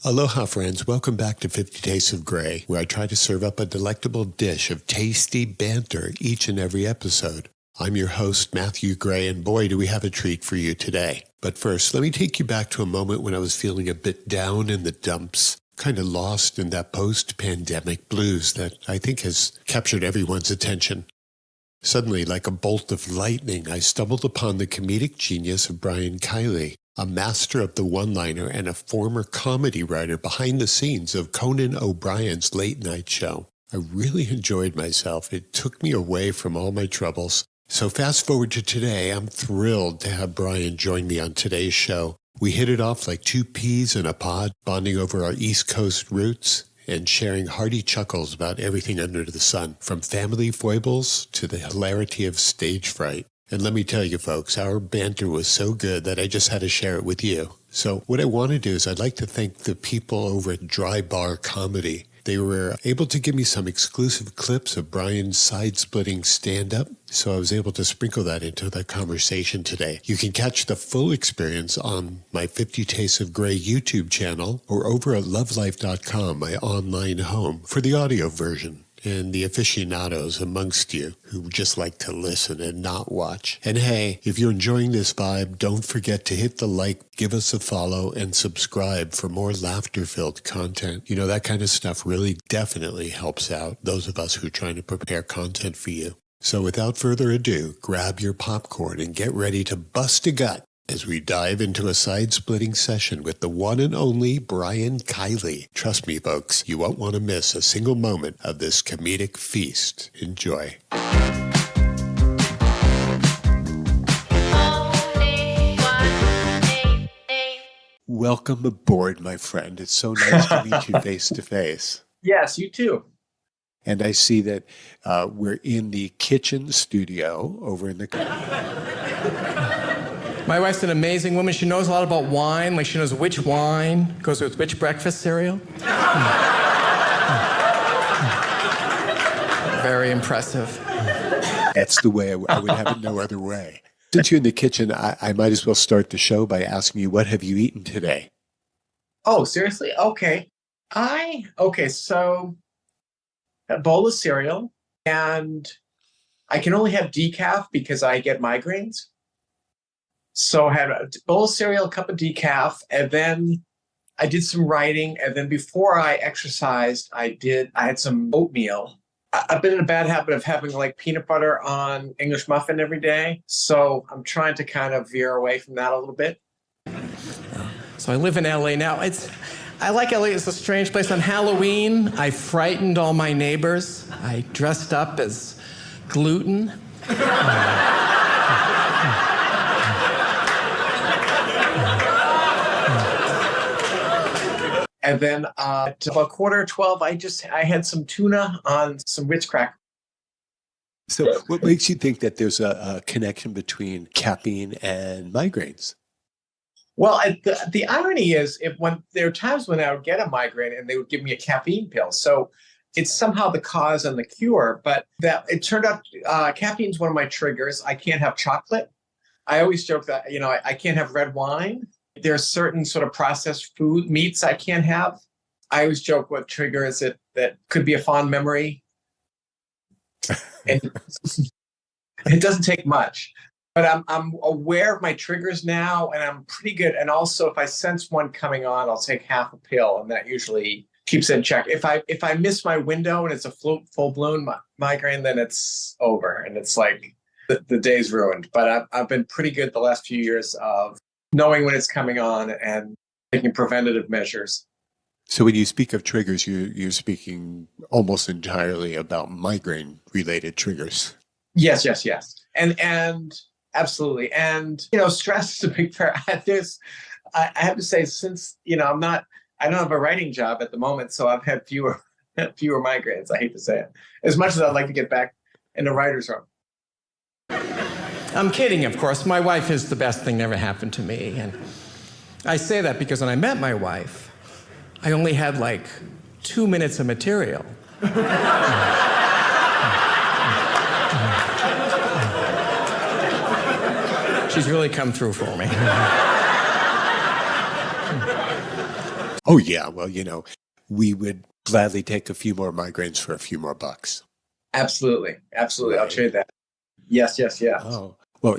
Aloha, friends. Welcome back to 50 Tastes of Gray, where I try to serve up a delectable dish of tasty banter each and every episode. I'm your host, Matthew Gray, and boy, do we have a treat for you today. But first, let me take you back to a moment when I was feeling a bit down in the dumps, kind of lost in that post-pandemic blues that I think has captured everyone's attention. Suddenly, like a bolt of lightning, I stumbled upon the comedic genius of Brian Kiley, a master of the one-liner and a former comedy writer behind the scenes of Conan O'Brien's late-night show. I really enjoyed myself. It took me away from all my troubles. So fast forward to today, I'm thrilled to have Brian join me on today's show. We hit it off like two peas in a pod, bonding over our East Coast roots and sharing hearty chuckles about everything under the sun, from family foibles to the hilarity of stage fright. And let me tell you, folks, our banter was so good that I just had to share it with you. So what I want to do is I'd like to thank the people over at Dry Bar Comedy. They were able to give me some exclusive clips of Brian's side-splitting stand-up, so I was able to sprinkle that into the conversation today. You can catch the full experience on my 50 Tastes of Gray YouTube channel or over at lovelife.com, my online home, for the audio version. And the aficionados amongst you who just like to listen and not watch. And hey, if you're enjoying this vibe, don't forget to hit the like, give us a follow, and subscribe for more laughter-filled content. You know, that kind of stuff really definitely helps out those of us who are trying to prepare content for you. So without further ado, grab your popcorn and get ready to bust a gut as we dive into a side-splitting session with the one and only Brian Kiley. Trust me, folks, you won't want to miss a single moment of this comedic feast. Enjoy. Welcome aboard, my friend. It's so nice to meet you face to face. Yes, you too. And I see that we're in the kitchen studio over in the... My wife's an amazing woman. She knows a lot about wine. Like, she knows which wine goes with which breakfast cereal. Very impressive. That's the way I would have it no other way. Since you're in the kitchen, I might as well start the show by asking you, what have you eaten today? Oh, seriously? Okay. So a bowl of cereal, and I can only have decaf because I get migraines. So I had a bowl of cereal, a cup of decaf, and then I did some writing. And then before I exercised, I had some oatmeal. I've been in a bad habit of having like peanut butter on English muffin every day. So I'm trying to kind of veer away from that a little bit. So I live in LA now. I like LA. It's a strange place. On Halloween, I frightened all my neighbors. I dressed up as gluten. And then at about 11:45, I had some tuna on some Ritz crackers. So what makes you think that there's a connection between caffeine and migraines? Well, the irony is, when there are times when I would get a migraine and they would give me a caffeine pill. So it's somehow the cause and the cure. But that it turned out caffeine is one of my triggers. I can't have chocolate. I always joke that, I can't have red wine. There's certain sort of processed meats I can't have. I always joke what triggers it, that could be a fond memory. And it doesn't take much, but I'm aware of my triggers now, and I'm pretty good. And also, if I sense one coming on, I'll take half a pill, and that usually keeps it in check. If I miss my window and it's a full-blown migraine, then it's over, and it's like the day's ruined. But I've been pretty good the last few years of knowing when it's coming on and taking preventative measures. So when you speak of triggers, you're speaking almost entirely about migraine-related triggers. Yes. And absolutely. And, stress is a big part. I have to say, since, I don't have a writing job at the moment, so I've had fewer migraines. I hate to say it. As much as I'd like to get back in the writer's room. I'm kidding, of course. My wife is the best thing that ever happened to me. And I say that because when I met my wife, I only had like 2 minutes of material. She's really come through for me. Oh, yeah. Well, we would gladly take a few more migraines for a few more bucks. Absolutely. Absolutely. I'll Right. trade that. Yes, yes, yes. Oh, well,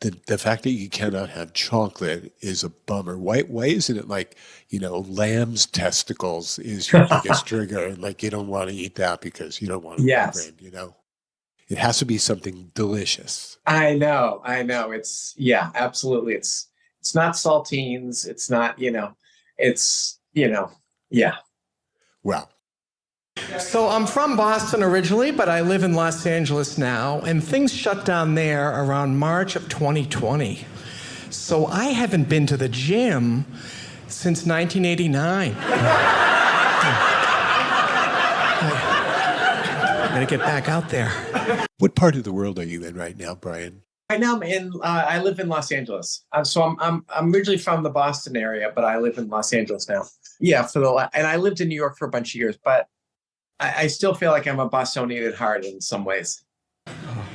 the fact that you cannot have chocolate is a bummer. Why isn't it like, lamb's testicles is your biggest trigger? And like, you don't want to eat that because you don't want a Yes. migraine. It has to be something delicious. I know. Yeah, absolutely. It's not saltines. It's not, yeah. Well, So I'm from Boston originally, but I live in Los Angeles now, and things shut down there around March of 2020. So I haven't been to the gym since 1989. I gotta get back out there. what part of the world are you in right now, Brian? Right now I live in Los Angeles. I'm originally from the Boston area, but I live in Los Angeles now. Yeah, and I lived in New York for a bunch of years, but I still feel like I'm a Bostonian at heart in some ways.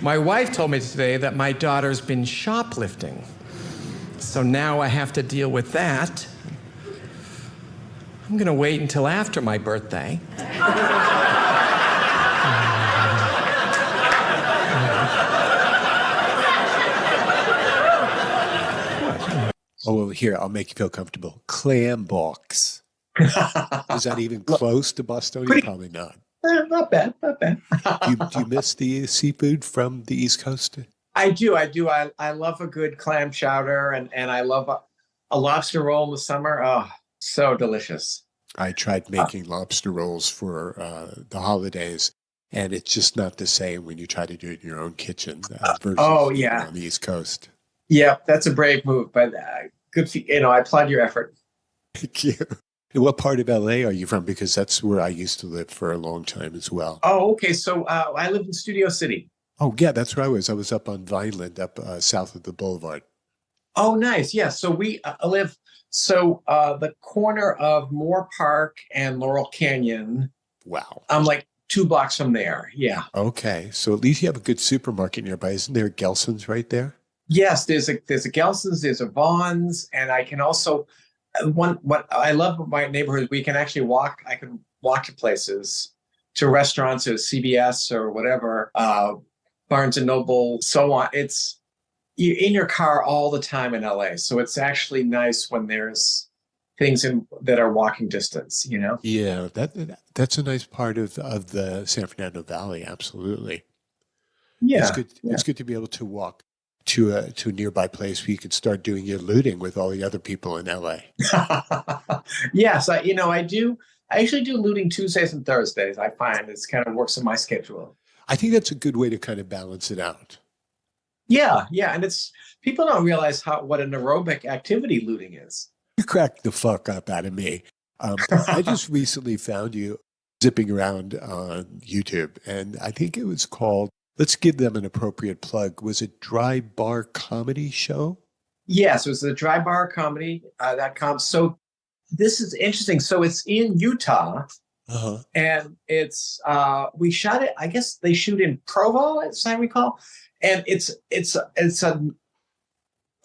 My wife told me today that my daughter's been shoplifting. So now I have to deal with that. I'm gonna wait until after my birthday. Oh, well, here, I'll make you feel comfortable. Clam box. Is that even close to Bostonian? Probably not. Not bad, not bad. Do you miss the seafood from the East Coast? I do. I love a good clam chowder, and I love a lobster roll in the summer. Oh, so delicious. I tried making lobster rolls for the holidays, and it's just not the same when you try to do it in your own kitchen versus Oh, yeah. on the East Coast. Yeah, that's a brave move, but good. I applaud your effort. Thank you. And what part of LA are you from? Because that's where I used to live for a long time as well. Oh, okay. So I live in Studio City. Oh, yeah, that's where I was. I was up on Vineland, up south of the Boulevard. Oh, nice. Yeah. So we live the corner of Moore Park and Laurel Canyon. Wow. I'm like 2 blocks from there. Yeah. Okay. So at least you have a good supermarket nearby. Isn't there Gelson's right there? Yes, there's a Gelson's, there's a Vaughn's, and I can also what I love about my neighborhood, we can actually walk. I can walk to places, to restaurants or CVS or whatever, Barnes and Noble, so on. It's you're in your car all the time in LA, so it's actually nice when there's things that are walking distance. Yeah, that's a nice part of the San Fernando Valley. Absolutely. Yeah, It's good. yeah. It's good to be able to walk to a nearby place where you could start doing your looting with all the other people in LA. Yes, I do. I actually do looting Tuesdays and Thursdays. I find it's kind of works in my schedule. I think that's a good way to kind of balance it out. Yeah, yeah, and it's people don't realize what an aerobic activity looting is. You cracked the fuck up out of me. I just recently found you zipping around on YouTube, and I think it was called, let's give them an appropriate plug. Was it Dry Bar Comedy Show? Yes, it was the Dry Bar Comedy.com. So this is interesting. So it's in Utah, and it's we shot it. I guess they shoot in Provo, as I recall, and it's a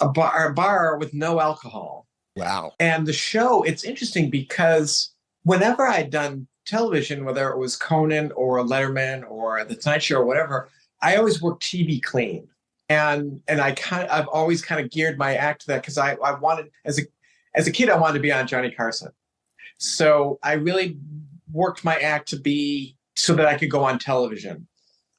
bar with no alcohol. Wow. And the show, it's interesting because whenever I'd done television, whether it was Conan or Letterman or The Tonight Show or whatever, I always worked TV clean. And I've always kind of geared my act to that because I wanted, as a kid, I wanted to be on Johnny Carson. So I really worked my act to be so that I could go on television.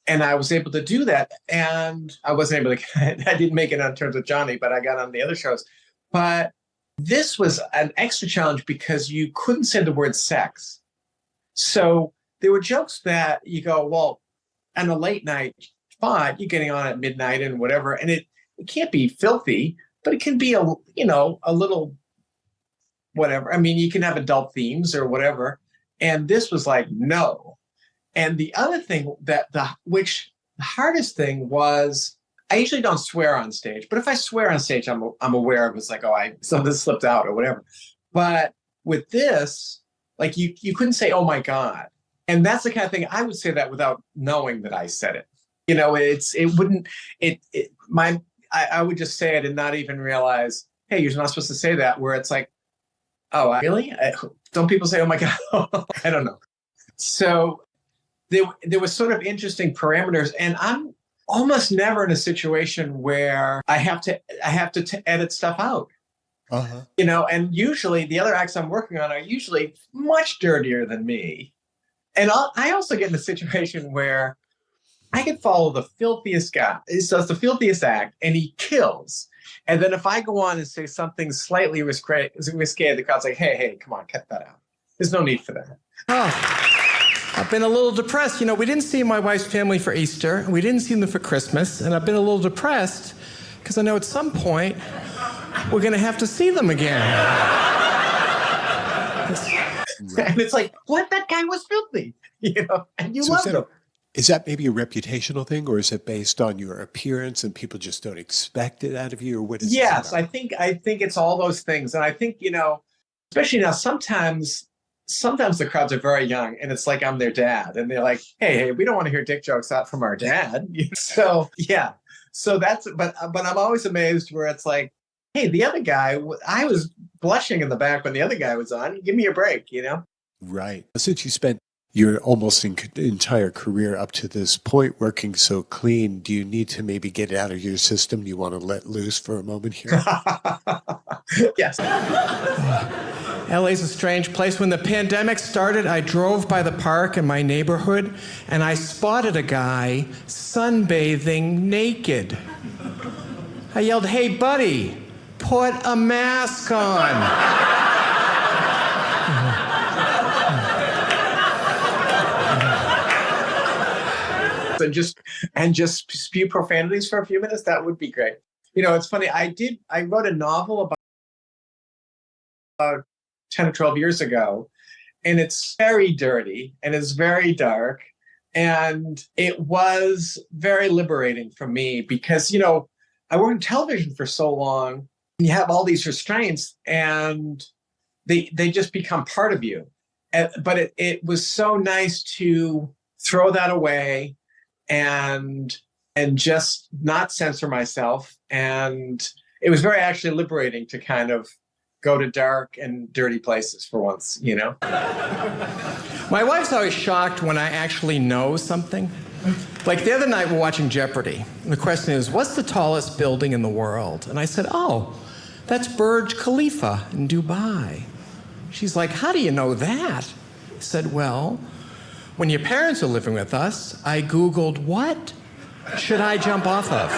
And I was able to do that. And I wasn't able to, I didn't make it on terms with Johnny, but I got on the other shows. But this was an extra challenge because you couldn't say the word sex. So there were jokes that you go, well, on a late night spot, you're getting on at midnight and whatever. And it can't be filthy, but it can be a little whatever. I mean, you can have adult themes or whatever. And this was like, no. And the other thing the hardest thing was, I usually don't swear on stage, but if I swear on stage, I'm aware of it's like, something slipped out or whatever. But with this, like you couldn't say, oh my God. And that's the kind of thing I would say that without knowing that I said it. I would just say it and not even realize, hey, you're not supposed to say that, where it's like, Oh, really? Don't people say, oh my God? I don't know. So there was sort of interesting parameters, and I'm almost never in a situation where I have to edit stuff out. Uh-huh. And usually the other acts I'm working on are usually much dirtier than me. And I also get in a situation where I can follow the filthiest guy. He does the filthiest act and he kills. And then if I go on and say something slightly risque, the crowd's like, hey, come on, cut that out. There's no need for that. Oh, I've been a little depressed. We didn't see my wife's family for Easter, and we didn't see them for Christmas, and I've been a little depressed because I know at some point we're going to have to see them again. And it's like, what? That guy was filthy, and you loved him. Is that maybe a reputational thing, or is it based on your appearance and people just don't expect it out of you, or what is it? Yes, I think it's all those things. And I think, especially now, sometimes the crowds are very young and it's like I'm their dad and they're like, hey, we don't want to hear dick jokes out from our dad. So, yeah. So but I'm always amazed where it's like, hey, the other guy, I was blushing in the back when the other guy was on. Give me a break, Right. Since you spent your almost entire career up to this point working so clean, do you need to maybe get it out of your system? Do you want to let loose for a moment here? Yes. LA's a strange place. When the pandemic started, I drove by the park in my neighborhood and I spotted a guy sunbathing naked. I yelled, hey, buddy, put a mask on. And just spew profanities for a few minutes, that would be great. It's funny. I wrote a novel about 10 or 12 years ago, and it's very dirty and it's very dark. And it was very liberating for me because, I worked in television for so long. And you have all these restraints and they just become part of you. But it was so nice to throw that away and just not censor myself. And it was very actually liberating to kind of go to dark and dirty places for once, My wife's always shocked when I actually know something. Like the other night we're watching Jeopardy. And the question is, what's the tallest building in the world? And I said, oh, that's Burj Khalifa in Dubai. She's like, how do you know that? I said, well, when your parents were living with us, I Googled, what should I jump off of?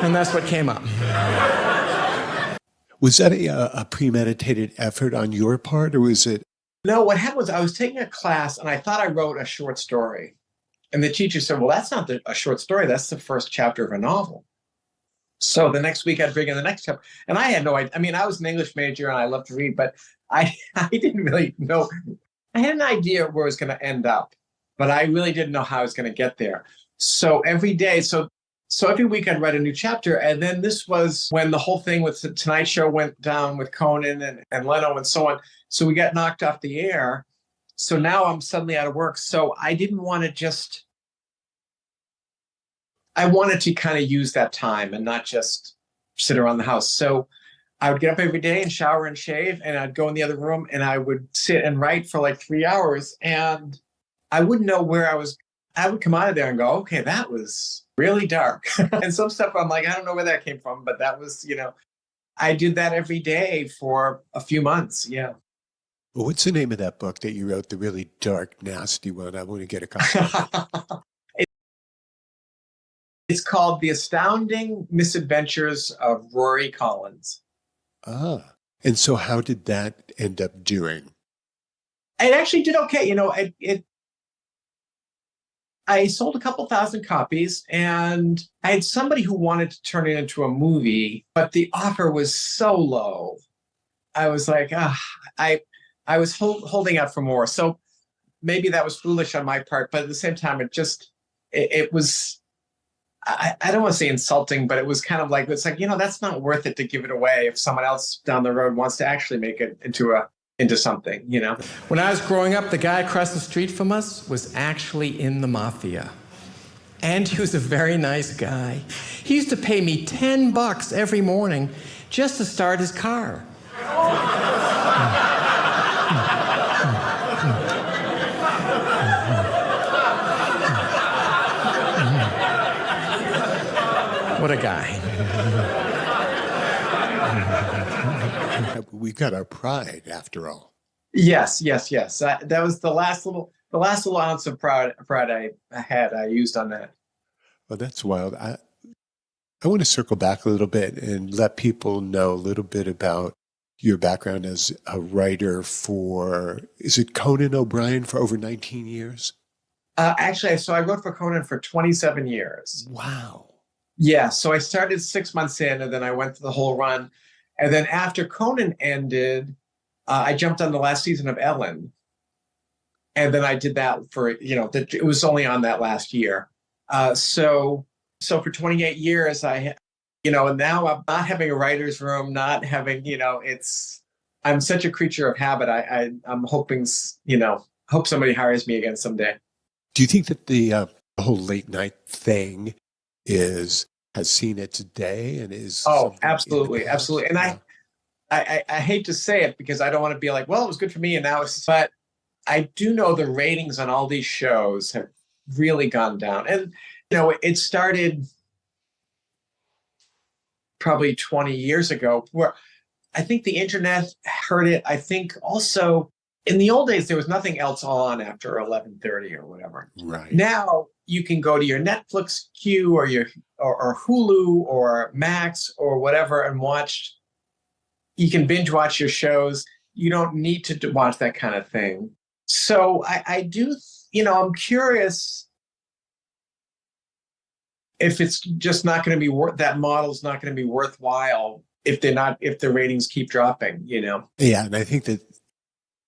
And that's what came up. Was that a premeditated effort on your part, or was it? No, what happened was I was taking a class and I thought I wrote a short story. And the teacher said, well, that's not a short story. That's the first chapter of a novel. So the next week I'd bring in the next chapter. And I had no idea. I mean, I was an English major and I love to read, but I didn't really know. I had an idea where it was going to end up, but I really didn't know how I was going to get there. So every day, so every week I'd write a new chapter. And then this was when the whole thing with the Tonight Show went down with Conan and Leno and so on. So we got knocked off the air. So now I'm suddenly out of work. So I didn't want to I wanted to kind of use that time and not just sit around the house. So I would get up every day and shower and shave, and I'd go in the other room and I would sit and write for like 3 hours, and I wouldn't know where I was. I would come out of there and go, okay, that was really dark. And some stuff I'm like, I don't know where that came from, but that was, I did that every day for a few months. Yeah. Well, what's the name of that book that you wrote, the really dark, nasty one? I want to get a copy. It's called The Astounding Misadventures of Rory Collins. Ah, and so how did that end up doing? It actually did okay. I sold a couple thousand copies, and I had somebody who wanted to turn it into a movie, but the offer was so low. I was like, I was holding out for more. So maybe that was foolish on my part, but at the same time, it was, I don't want to say insulting, but it was kind of like, that's not worth it to give it away if someone else down the road wants to actually make it into something, When I was growing up, the guy across the street from us was actually in the mafia. And he was a very nice guy. He used to pay me $10 every morning just to start his car. What a guy. We've got our pride, after all. Yes. That was the last little ounce of pride I used on that. Well, that's wild. I want to circle back a little bit and let people know a little bit about your background as a writer for, is it Conan O'Brien for over 19 years? Actually, so I wrote for Conan for 27 years. Wow. Yeah, so I started 6 months in, and then I went through the whole run. And then after Conan ended, I jumped on the last season of Ellen. And then I did that for, it was only on that last year. So for 28 years, and now I'm not having a writer's room, not having, I'm such a creature of habit. I'm hoping, hope somebody hires me again someday. Do you think that the whole late night thing has seen its day and is? Oh, absolutely. And I hate to say it because I don't want to be like, well, it was good for me and now it's, but I do know the ratings on all these shows have really gone down. And, it started probably 20 years ago where I think the internet heard it. I think also in the old days, there was nothing else on after 11:30 or whatever. Right. Now you can go to your Netflix queue or or Hulu or Max or whatever and watch. You can binge watch your shows. You don't need to watch that kind of thing. So I do, I'm curious if it's just not going to be that model's not going to be worthwhile if the ratings keep dropping, Yeah. And I think that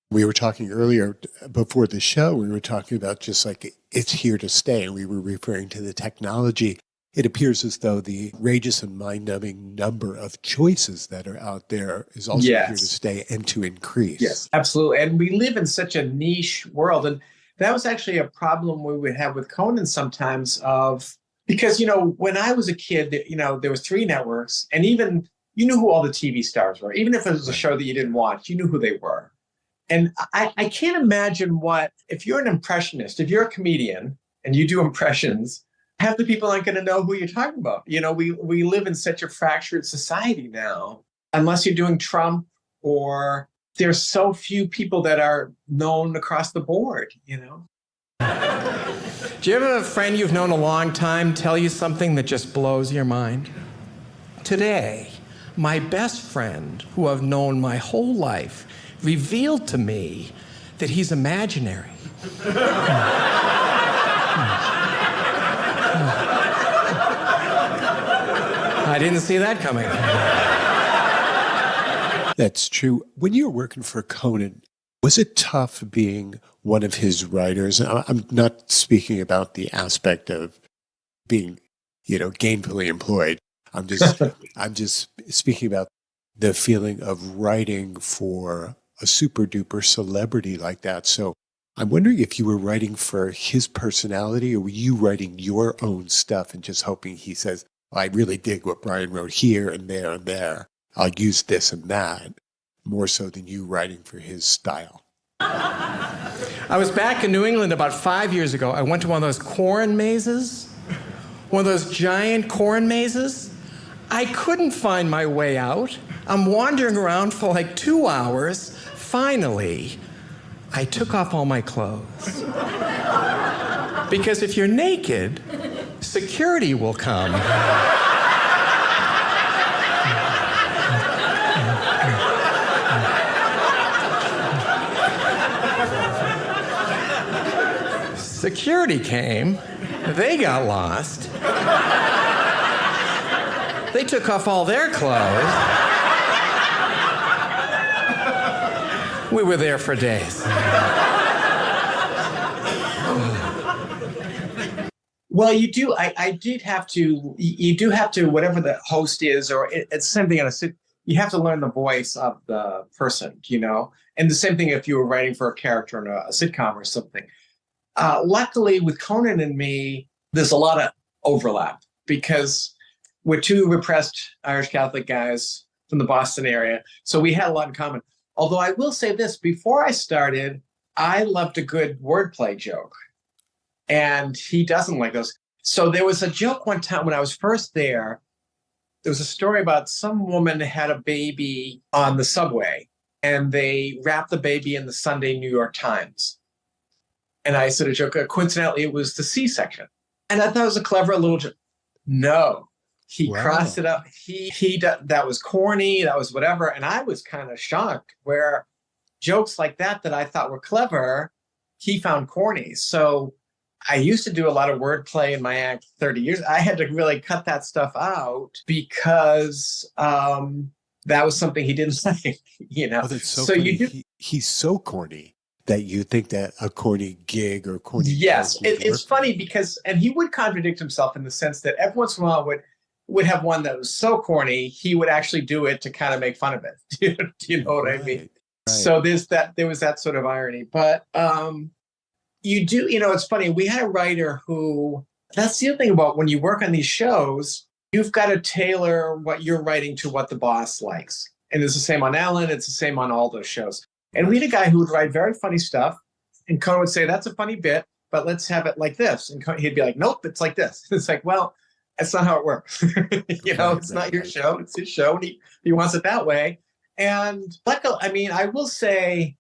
we were talking earlier before the show, we were talking about just like it's here to stay. And we were referring to the technology. It appears as though the outrageous and mind-numbing number of choices that are out there is also here to stay and to increase. Yes, absolutely. And we live in such a niche world. And that was actually a problem we would have with Conan sometimes because, when I was a kid, there was 3 networks and even you knew who all the TV stars were. Even if it was a show that you didn't watch, you knew who they were. And I can't imagine if you're an impressionist, if you're a comedian and you do impressions, half the people aren't going to know who you're talking about. We live in such a fractured society now, unless you're doing Trump or there's so few people that are known across the board, Do you have a friend you've known a long time tell you something that just blows your mind? Today, my best friend, who I've known my whole life, revealed to me that he's imaginary. I didn't see that coming. That's true. When you were working for Conan, was it tough being one of his writers? I'm not speaking about the aspect of being, gainfully employed. I'm just speaking about the feeling of writing for a super duper celebrity like that. So I'm wondering if you were writing for his personality or were you writing your own stuff and just hoping he says, I really dig what Brian wrote here and there and there. I'll use this and that, more so than you writing for his style. I was back in New England about 5 years ago. I went to one of those corn mazes, one of those giant corn mazes. I couldn't find my way out. I'm wandering around for like 2 hours. Finally, I took off all my clothes. Because if you're naked, security will come. Security came. They got lost. They took off all their clothes. We were there for days. Well, you do. I did have to. You do have to, whatever the host is, or it's the same thing on a sit. You have to learn the voice of the person, And the same thing if you were writing for a character in a sitcom or something. Luckily, with Conan and me, there's a lot of overlap because we're two repressed Irish Catholic guys from the Boston area. So we had a lot in common. Although I will say this, before I started, I loved a good wordplay joke. And he doesn't like those. So there was a joke one time when I was first there. There was a story about some woman had a baby on the subway and they wrapped the baby in the Sunday New York Times. And I said a joke, coincidentally, it was the C-section. And I thought it was a clever little joke. No, he crossed it up. That was corny. That was whatever. And I was kind of shocked where jokes like that I thought were clever, he found corny. So I used to do a lot of wordplay in my act 30 years. I had to really cut that stuff out because that was something he didn't like, Oh, that's so funny. He's so corny that you think that a corny gig or corny. Yes, it's funny because, and he would contradict himself in the sense that every once in a while would have one that was so corny, he would actually do it to kind of make fun of it. Do you know what I mean? Right. So there was that sort of irony. But you do, it's funny. We had a writer who, that's the other thing about when you work on these shows, you've got to tailor what you're writing to what the boss likes. And it's the same on Ellen. It's the same on all those shows. And we had a guy who would write very funny stuff. And Conan would say, that's a funny bit, but let's have it like this. And he'd be like, nope, it's like this. It's like, well, that's not how it works. It's not your show. It's his show. And he wants it that way. And luckily, I will say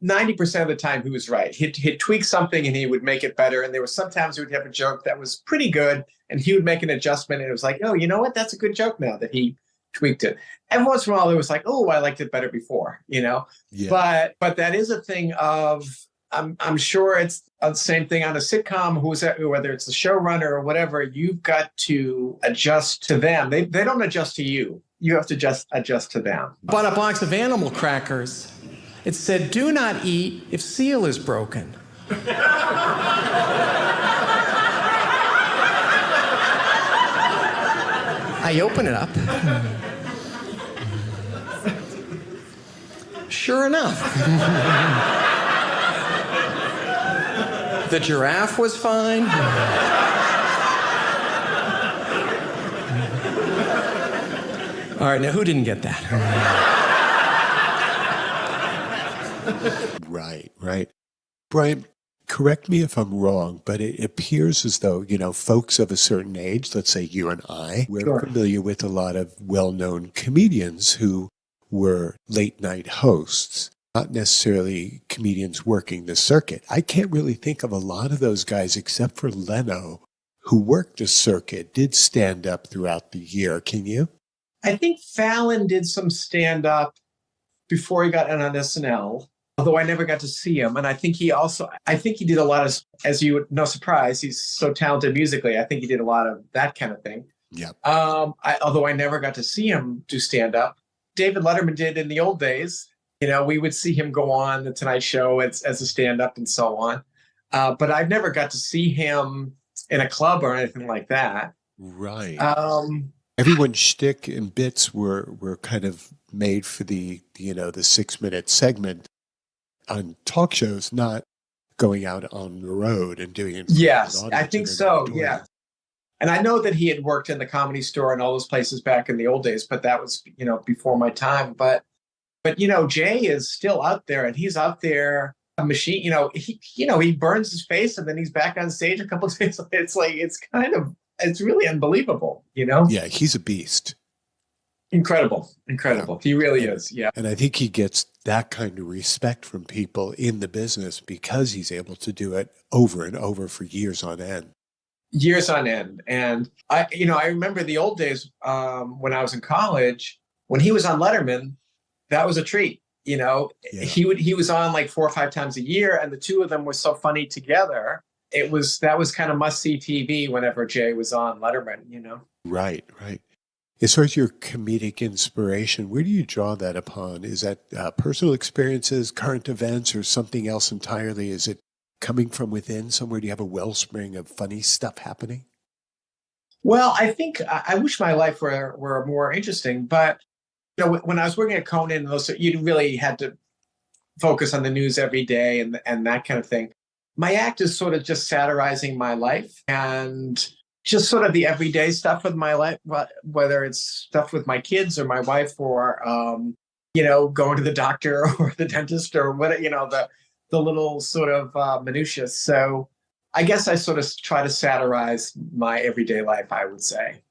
90% of the time he was right. He'd tweak something and he would make it better. And there were sometimes he would have a joke that was pretty good and he would make an adjustment. And it was like, oh, you know what? That's a good joke now that he tweaked it. Every once in a while, it was like, oh, I liked it better before, Yeah. But that is a thing of, I'm sure it's the same thing on a sitcom, whether it's the showrunner or whatever, you've got to adjust to them. They don't adjust to you. You have to just adjust to them. Bought a box of animal crackers. It said, do not eat if seal is broken. I open it up. Sure enough. The giraffe was fine. All right, now who didn't get that? Right. Brian, correct me if I'm wrong, but it appears as though, folks of a certain age, let's say you and I, we're familiar with a lot of well-known comedians who were late-night hosts, not necessarily comedians working the circuit. I can't really think of a lot of those guys except for Leno, who worked the circuit, did stand-up throughout the year. Can you? I think Fallon did some stand-up before he got on SNL, although I never got to see him. And I think he did a lot of, as you would, no surprise, he's so talented musically. I think he did a lot of that kind of thing. Yeah. Although I never got to see him do stand-up. David Letterman did in the old days. We would see him go on The Tonight Show as a stand-up and so on. But I've never got to see him in a club or anything like that. Right. Everyone's shtick and bits were kind of made for the 6-minute segment on talk shows, not going out on the road and doing it. Yes, I think so. Yeah. And I know that he had worked in the Comedy Store and all those places back in the old days, but that was, before my time. But Jay is still out there and he's out there a machine, he burns his face and then he's back on stage a couple of days. It's really unbelievable, Yeah, he's a beast. Incredible. Yeah. He really is. Yeah. And I think he gets that kind of respect from people in the business because he's able to do it over and over for years on end. And I remember the old days when I was in college, when he was on Letterman, that was a treat. Yeah. He was on like 4 or 5 times a year and the two of them were so funny together. That was kind of must-see TV whenever Jay was on Letterman, Right. As far as your comedic inspiration, where do you draw that upon? Is that personal experiences, current events, or something else entirely? Is it coming from within somewhere? Do you have a wellspring of funny stuff happening? Well, I think I wish my life were more interesting, but when I was working at Conan, you really had to focus on the news every day and that kind of thing. my act is sort of just satirizing my life and just sort of the everyday stuff with my life, whether it's stuff with my kids or my wife or, going to the doctor or the dentist or what, the little sort of minutiae. So I guess I sort of try to satirize my everyday life, I would say.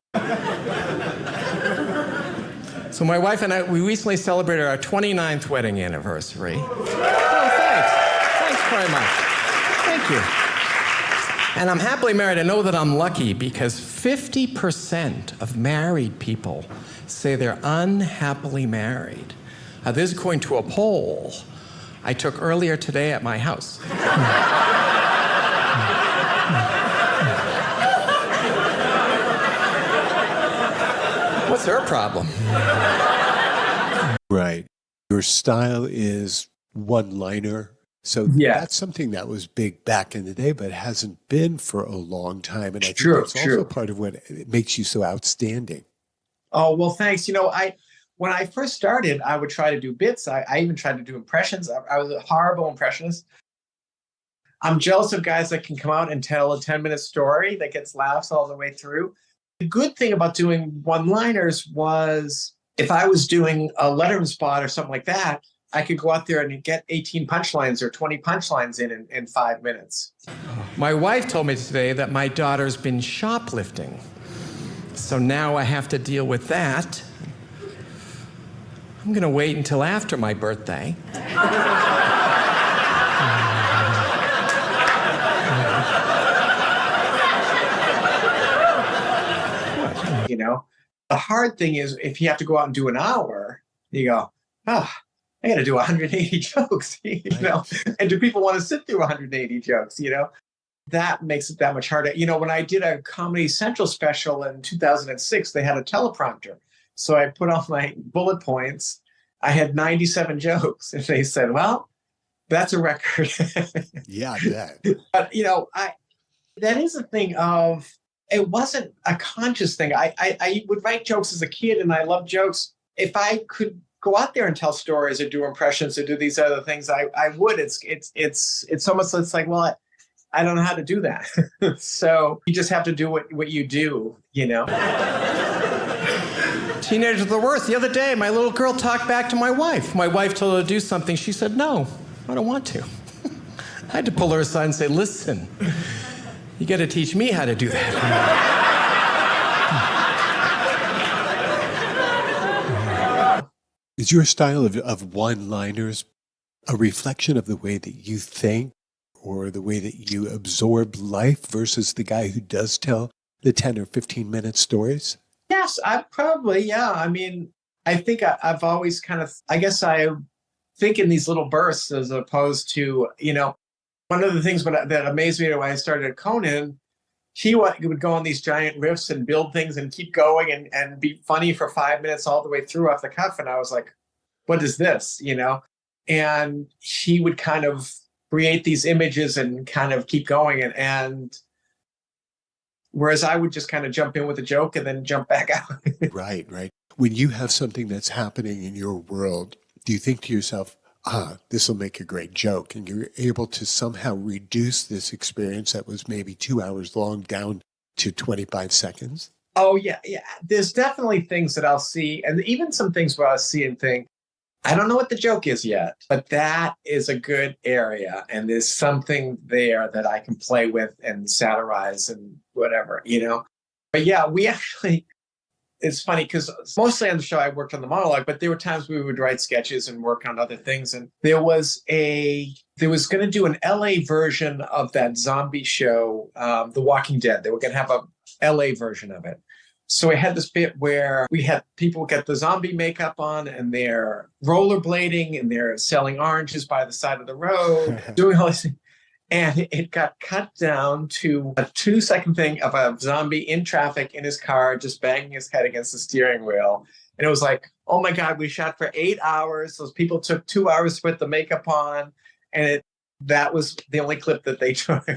So my wife and I, we recently celebrated our 29th wedding anniversary. Oh, thanks. Thanks very much. Thank you. And I'm happily married. I know that I'm lucky because 50% of married people say they're unhappily married. This is according to a poll I took earlier today at my house. What's her problem? Right. Your style is one-liner. So that's something that was big back in the day, but hasn't been for a long time. And I think that's also part of what makes you so outstanding. Oh, well, thanks. When I first started, I would try to do bits. I even tried to do impressions. I was a horrible impressionist. I'm jealous of guys that can come out and tell a 10-minute story that gets laughs all the way through. The good thing about doing one-liners was if I was doing a Letterman spot or something like that, I could go out there and get 18 punchlines or 20 punchlines in 5 minutes. My wife told me today that my daughter's been shoplifting. So now I have to deal with that. I'm going to wait until after my birthday. The hard thing is if you have to go out and do an hour, you go, I got to do 180 jokes, and do people want to sit through 180 jokes, That makes it that much harder. When I did a Comedy Central special in 2006, they had a teleprompter. So I put on my bullet points. I had 97 jokes. And they said, well, that's a record. Yeah, I bet. But, that is a thing of, it wasn't a conscious thing. I would write jokes as a kid and I loved jokes. If I could go out there and tell stories or do impressions or do these other things, I would. It's almost, it's like, well, I don't know how to do that. So you just have to do what you do, Teenagers are the worst. The other day, my little girl talked back to my wife. My wife told her to do something. She said, no, I don't want to. I had to pull her aside and say, listen, you got to teach me how to do that. Is your style of one-liners a reflection of the way that you think or the way that you absorb life versus the guy who does tell the 10 or 15-minute stories? Yes, I probably, yeah. I mean, I think I've always I guess I think in these little bursts as opposed to, one of the things that amazed me when I started at Conan, he would go on these giant riffs and build things and keep going and be funny for 5 minutes all the way through off the cuff. And I was like, what is this, And he would kind of create these images and kind of keep going. And whereas I would just kind of jump in with a joke and then jump back out. Right. When you have something that's happening in your world, do you think to yourself, this will make a great joke? And you're able to somehow reduce this experience that was maybe 2 hours long down to 25 seconds? Oh, yeah. There's definitely things that I'll see, and even some things where I'll see and think, I don't know what the joke is yet, but that is a good area. And there's something there that I can play with and satirize and whatever, But yeah, we actually, it's funny because mostly on the show I worked on the monologue, but there were times we would write sketches and work on other things. And there was going to do an LA version of that zombie show, The Walking Dead. They were going to have a LA version of it. So we had this bit where we had people get the zombie makeup on and they're rollerblading and they're selling oranges by the side of the road, doing all these things. And it got cut down to a 2-second thing of a zombie in traffic in his car, just banging his head against the steering wheel. And it was like, oh my God, we shot for 8 hours. Those people took 2 hours to put the makeup on. And that was the only clip that they took.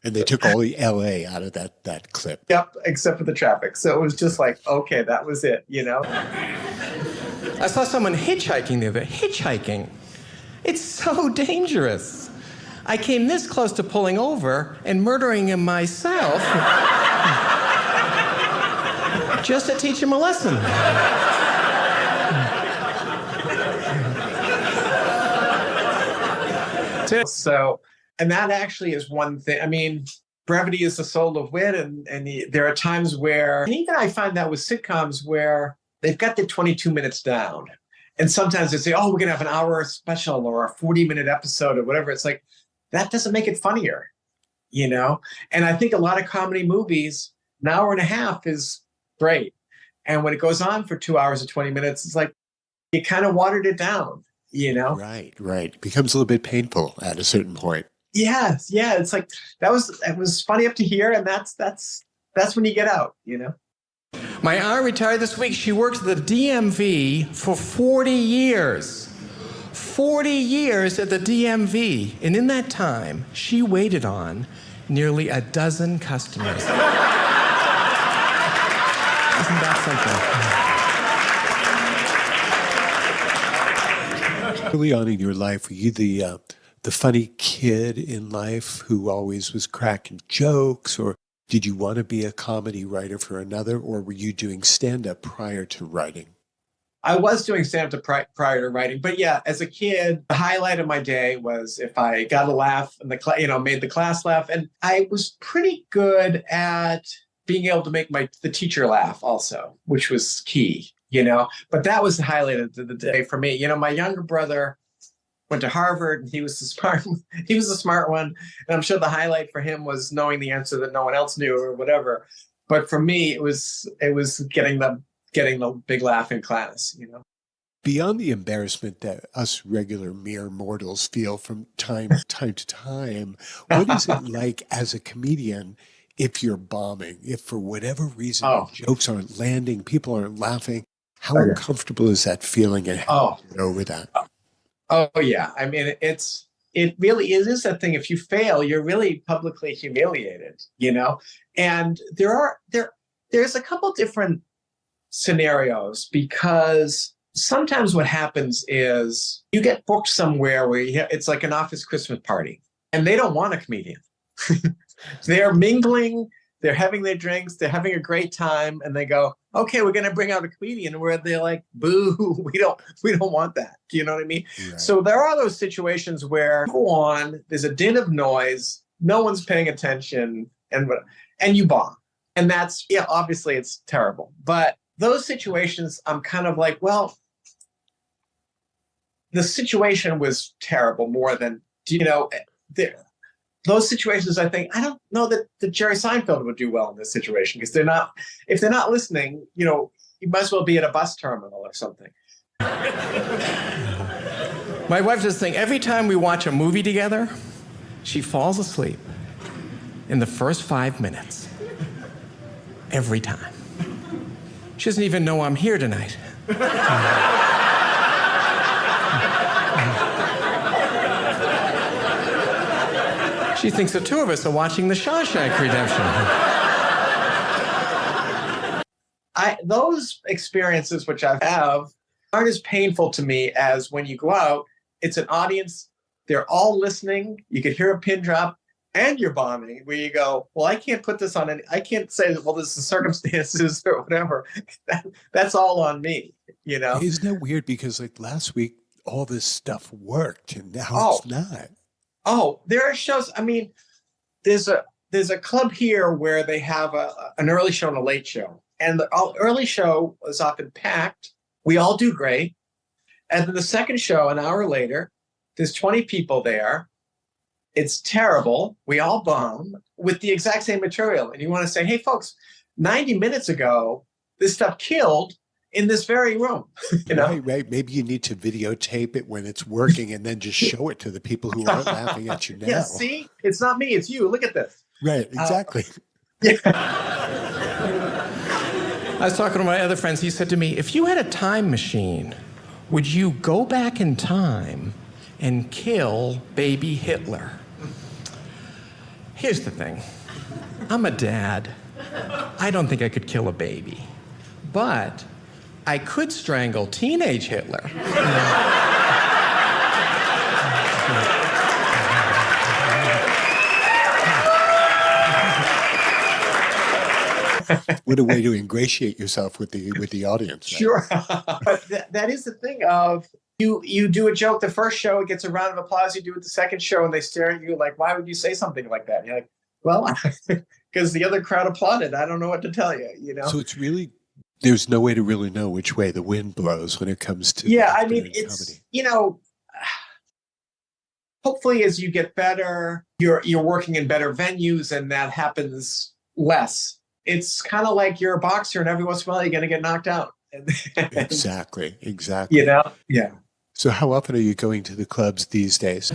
And they took all the LA out of that clip. Yep, except for the traffic. So it was just like, okay, that was it, I saw someone hitchhiking the other day. Hitchhiking. It's so dangerous. I came this close to pulling over and murdering him myself just to teach him a lesson. So, and that actually is one thing. I mean, brevity is the soul of wit, and there are times where, and even I find that with sitcoms where they've got the 22 minutes down. And sometimes they say, oh, we're going to have an hour special or a 40-minute episode or whatever. It's like, that doesn't make it funnier, you know? And I think a lot of comedy movies, an hour and a half is great. And when it goes on for 2 hours or 20 minutes, it's like, you kind of watered it down, you know? Right. It becomes a little bit painful at a certain point. Yes. Yeah. It's like, it was funny up to here. And that's when you get out, you know? My aunt retired this week. She worked at the DMV for 40 years. 40 years at the DMV. And in that time, she waited on nearly a dozen customers. Isn't that something? Early on in your life, were you the funny kid in life who always was cracking jokes, or did you want to be a comedy writer for another, or were you doing stand-up prior to writing? I was doing stand-up prior to writing, but yeah, as a kid, the highlight of my day was if I got a laugh and made the class laugh, and I was pretty good at being able to make the teacher laugh also, which was key, you know. But that was the highlight of the day for me. You know, my younger brother went to Harvard, and he was the smart one. And I'm sure the highlight for him was knowing the answer that no one else knew or whatever. But for me, it was getting the big laugh in class, you know. Beyond the embarrassment that us regular mere mortals feel from time to time, what is it like as a comedian if you're bombing? If for whatever reason jokes aren't landing, people aren't laughing, how uncomfortable is that feeling, and how do you get over that? Oh yeah, I mean it really is that thing. If you fail, you're really publicly humiliated, you know. And there's a couple different scenarios, because sometimes what happens is you get booked somewhere where it's like an office Christmas party, and they don't want a comedian. They're mingling, they're having their drinks, they're having a great time, and they go, okay, we're going to bring out a comedian, where they're like, boo, we don't want that. Do you know what I mean? Right. So there are those situations where you go on, there's a din of noise, no one's paying attention, and you bomb. And that's, obviously it's terrible. But those situations, I'm kind of like, well, the situation was terrible more than, those situations, I think, I don't know that Jerry Seinfeld would do well in this situation, because if they're not listening, you might as well be at a bus terminal or something. My wife does this thing. Every time we watch a movie together, she falls asleep in the first 5 minutes. Every time. She doesn't even know I'm here tonight. She thinks the two of us are watching The Shawshank Redemption. Those experiences, which I have, aren't as painful to me as when you go out, it's an audience, they're all listening, you could hear a pin drop, and you're bombing, where you go, well, I can't put this on I can't say, well, this is the circumstances or whatever. That's all on me, you know? Isn't that weird? Because like last week, all this stuff worked, and now it's not. Oh, there are shows. I mean, there's a club here where they have an early show and a late show. And the early show is often packed. We all do great. And then the second show, an hour later, there's 20 people there. It's terrible. We all bomb with the exact same material. And you want to say, hey, folks, 90 minutes ago, this stuff killed in this very room. You know? Right. Maybe you need to videotape it when it's working and then just show it to the people who aren't laughing at you now. Yeah, see? It's not me, it's you. Look at this. Right, exactly. I was talking to my other friends. He said to me, if you had a time machine, would you go back in time and kill baby Hitler? Here's the thing. I'm a dad. I don't think I could kill a baby. But I could strangle teenage Hitler. What a way to ingratiate yourself with the audience. Right? Sure. But that is the thing of you do a joke the first show, it gets a round of applause. You do it the second show and they stare at you like, why would you say something like that? And you're like, well, because the other crowd applauded. I don't know what to tell you, you know? So it's really, there's no way to really know which way the wind blows when it comes to it's comedy. You know, hopefully as you get better, you're working in better venues and that happens less. It's kind of like you're a boxer and every once in a while you're going to get knocked out. Exactly. You know? Yeah. So how often are you going to the clubs these days?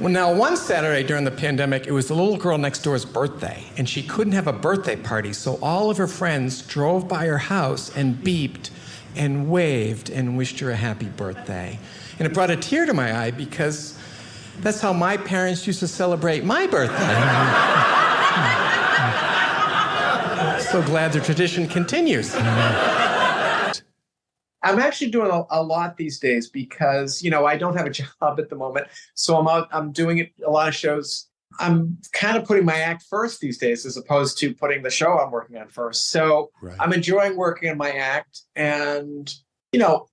Well, now, one Saturday during the pandemic, it was the little girl next door's birthday, and she couldn't have a birthday party, so all of her friends drove by her house and beeped and waved and wished her a happy birthday. And it brought a tear to my eye because that's how my parents used to celebrate my birthday. So glad the tradition continues. I'm actually doing a lot these days because, you know, I don't have a job at the moment. So I'm doing a lot of shows. I'm kind of putting my act first these days as opposed to putting the show I'm working on first. So right. I'm enjoying working on my act. And, you know,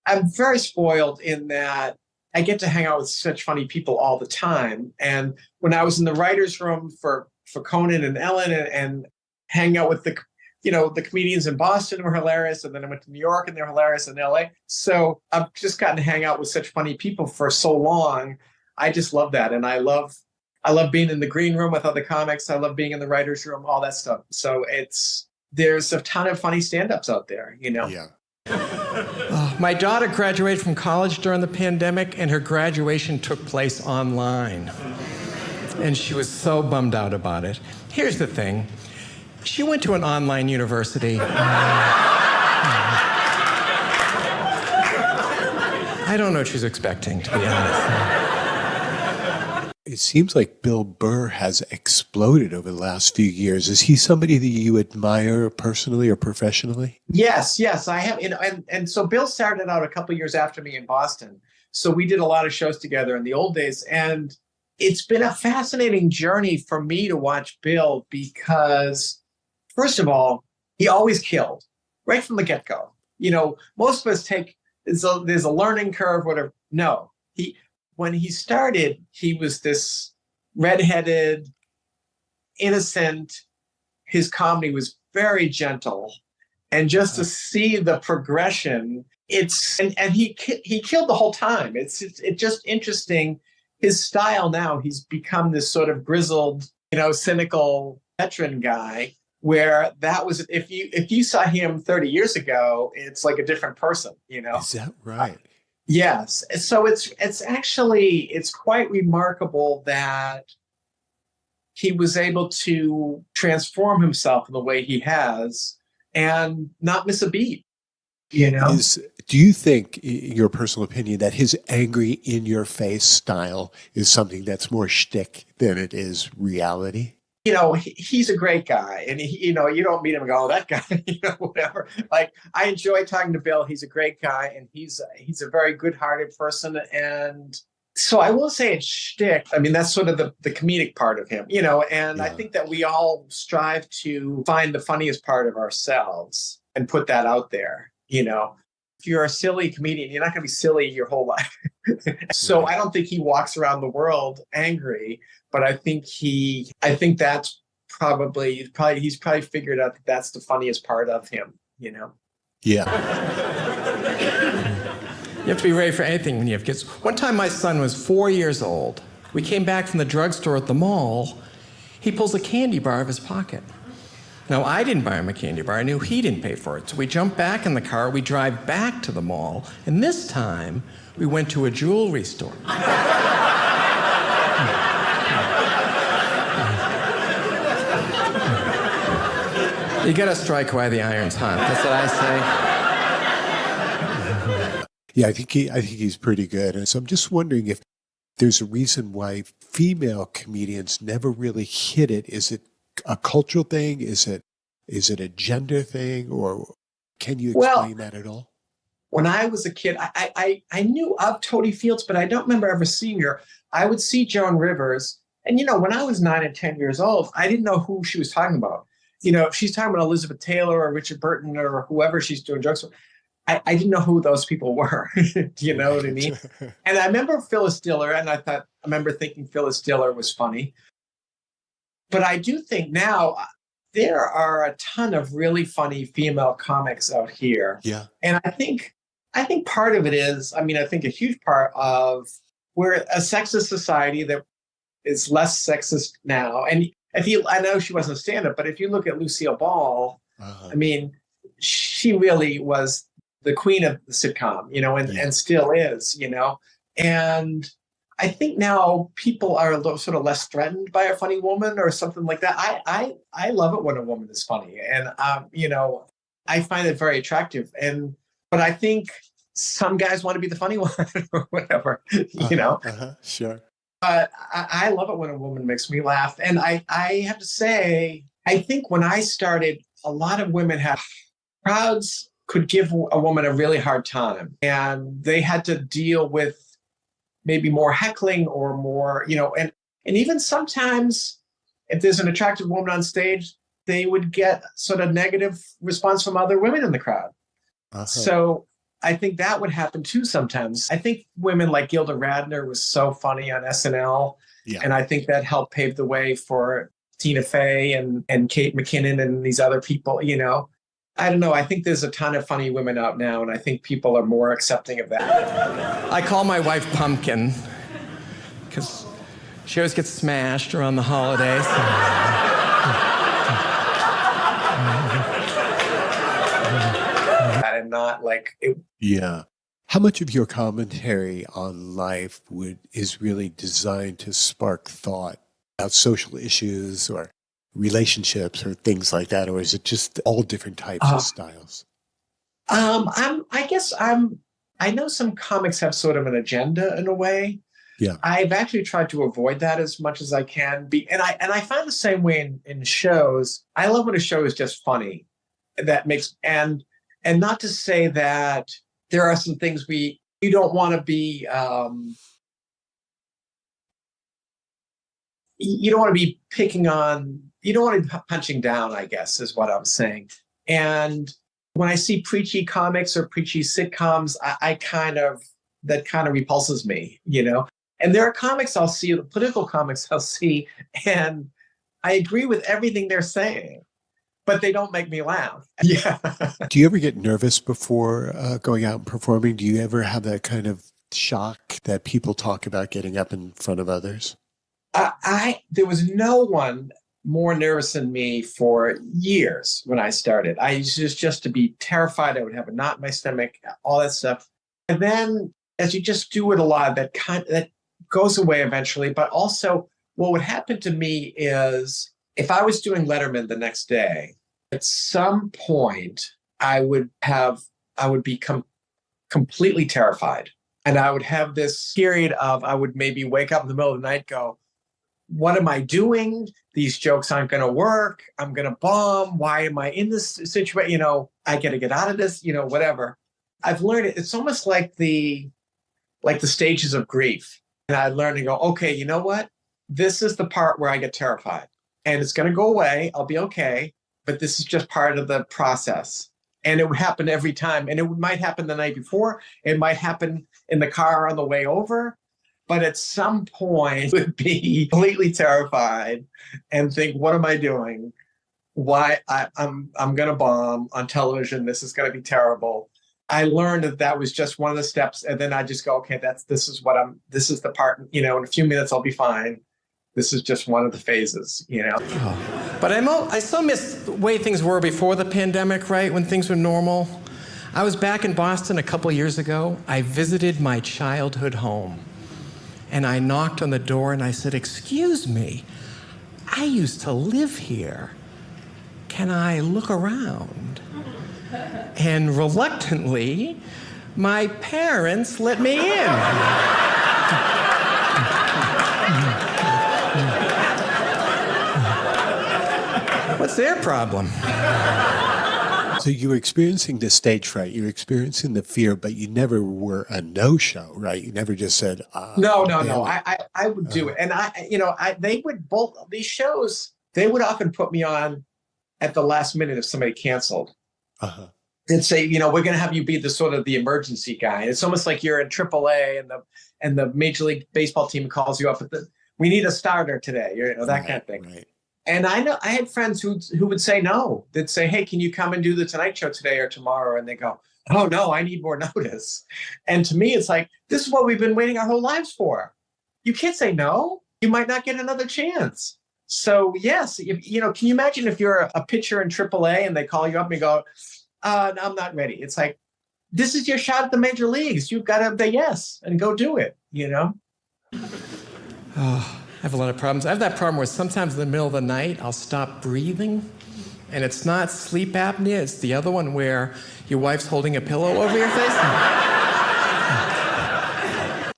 I'm very spoiled in that I get to hang out with such funny people all the time. And when I was in the writer's room for Conan and Ellen and hang out with the comedians in Boston were hilarious. And then I went to New York and they're hilarious in LA. So I've just gotten to hang out with such funny people for so long. I just love that. And I love being in the green room with other comics. I love being in the writer's room, all that stuff. So there's a ton of funny stand-ups out there, you know? Yeah. My daughter graduated from college during the pandemic and her graduation took place online. And she was so bummed out about it. Here's the thing. She went to an online university. I don't know what she's expecting, to be honest. It seems like Bill Burr has exploded over the last few years. Is he somebody that you admire personally or professionally? Yes, I have. And so Bill started out a couple of years after me in Boston. So we did a lot of shows together in the old days. And it's been a fascinating journey for me to watch Bill because, first of all, he always killed right from the get-go. You know, most of us there's a learning curve, whatever. No, when he started, he was this redheaded, innocent. His comedy was very gentle. And just to see the progression, and he killed the whole time. It's just interesting. His style now, he's become this sort of grizzled, you know, cynical veteran guy. Where that was, if you saw him 30 years ago, it's like a different person, you know? Is that right? Yes. So it's quite remarkable that he was able to transform himself in the way he has and not miss a beat, you know? Do you think, in your personal opinion, that his angry, in-your-face style is something that's more shtick than it is reality? You know, he's a great guy, and you know, you don't meet him and go, "Oh, that guy," you know, whatever. Like, I enjoy talking to Bill. He's a great guy, and he's a very good-hearted person. And so I will say it's shtick. I mean, that's sort of the comedic part of him, you know. And yeah. I think that we all strive to find the funniest part of ourselves and put that out there. You know, if you're a silly comedian, you're not going to be silly your whole life. So I don't think he walks around the world angry. But I think that's probably he's figured out that that's the funniest part of him, you know? Yeah. You have to be ready for anything when you have kids. One time my son was 4 years old. We came back from the drugstore at the mall. He pulls a candy bar out of his pocket. Now, I didn't buy him a candy bar. I knew he didn't pay for it. So we jump back in the car. We drive back to the mall. And this time, we went to a jewelry store. You gotta strike while the iron's hot. That's what I say. Yeah, I think he's pretty good. And so I'm just wondering if there's a reason why female comedians never really hit it. Is it a cultural thing? Is it a gender thing? Or can you explain that at all? When I was a kid, I knew of Toady Fields, but I don't remember ever seeing her. I would see Joan Rivers. And, you know, when I was 9 and 10 years old, I didn't know who she was talking about. if she's talking about Elizabeth Taylor or Richard Burton or whoever she's doing jokes with, I didn't know who those people were. You know what I mean? And I remember Phyllis Diller, and I remember thinking Phyllis Diller was funny. But I do think now there are a ton of really funny female comics out here. Yeah. And I think part of it is, I think a huge part of we're a sexist society that is less sexist now. And I know she wasn't a stand-up, but if you look at Lucille Ball, she really was the queen of the sitcom, and still is, and I think now people are sort of less threatened by a funny woman or something like that. I love it when a woman is funny, and I find it very attractive. But I think some guys want to be the funny one or whatever, Sure. But I love it when a woman makes me laugh, and I have to say, I think when I started, a lot of women have crowds could give a woman a really hard time, and they had to deal with maybe more heckling or more, and even sometimes if there's an attractive woman on stage, they would get sort of negative response from other women in the crowd. So I think that would happen too sometimes. I think women like Gilda Radner was so funny on SNL. Yeah. And I think that helped pave the way for Tina Fey and Kate McKinnon and these other people, I don't know. I think there's a ton of funny women out now, and I think people are more accepting of that. I call my wife Pumpkin because she always gets smashed around the holidays. And not like it. Yeah. How much of your commentary on life is really designed to spark thought about social issues or relationships or things like that, or is it just all different types of styles? I know some comics have sort of an agenda in a way. Yeah. I've actually tried to avoid that as much as I can be. And I find the same way in shows. I love when a show is just funny. That makes, and not to say that there are some things you don't want to be, you don't want to be picking on, you don't want to be punching down, I guess, is what I'm saying. And when I see preachy comics or preachy sitcoms, that kind of repulses me, And there are comics I'll see, political comics I'll see, and I agree with everything they're saying, but they don't make me laugh. Yeah. Do you ever get nervous before going out and performing? Do you ever have that kind of shock that people talk about getting up in front of others? There was no one more nervous than me for years when I started. I used just to be terrified. I would have a knot in my stomach, all that stuff. And then as you just do it a lot, that goes away eventually. But also what would happen to me is if I was doing Letterman the next day, at some point I would become completely terrified. And I would have this period of, I would maybe wake up in the middle of the night, go, what am I doing? These jokes aren't going to work. I'm going to bomb. Why am I in this situation? I got to get out of this, whatever. I've learned it. It's almost like the stages of grief. And I learned to go, okay, you know what? This is the part where I get terrified and it's going to go away. I'll be okay. But this is just part of the process. And it would happen every time. And it might happen the night before. It might happen in the car on the way over. But at some point, would be completely terrified and think, "What am I doing? Why I'm going to bomb on television? This is going to be terrible." I learned that was just one of the steps, and then I just go, "Okay, this is the part. In a few minutes, I'll be fine. This is just one of the phases." But I still miss the way things were before the pandemic, right? When things were normal. I was back in Boston a couple years ago. I visited my childhood home. And I knocked on the door and I said, "Excuse me, I used to live here. Can I look around?" And reluctantly, my parents let me in. What's their problem? So you were experiencing the stage fright, you were experiencing the fear, but you never were a no-show, right? You never just said, No. I would do it. And they would both, these shows, they would often put me on at the last minute if somebody canceled. Uh-huh. And say, we're going to have you be the sort of the emergency guy. It's almost like you're in AAA and the Major League Baseball team calls you up we need a starter today, that kind of thing. Right. And I know I had friends who would say no. They'd say, hey, can you come and do the Tonight Show today or tomorrow? And they go, oh, no, I need more notice. And to me, it's like, this is what we've been waiting our whole lives for. You can't say no. You might not get another chance. So, yes, can you imagine if you're a pitcher in AAA and they call you up and you go, I'm not ready. It's like, this is your shot at the major leagues. You've got to say yes and go do it, Oh, I have a lot of problems. I have that problem where sometimes in the middle of the night, I'll stop breathing. And it's not sleep apnea. It's the other one where your wife's holding a pillow over your face.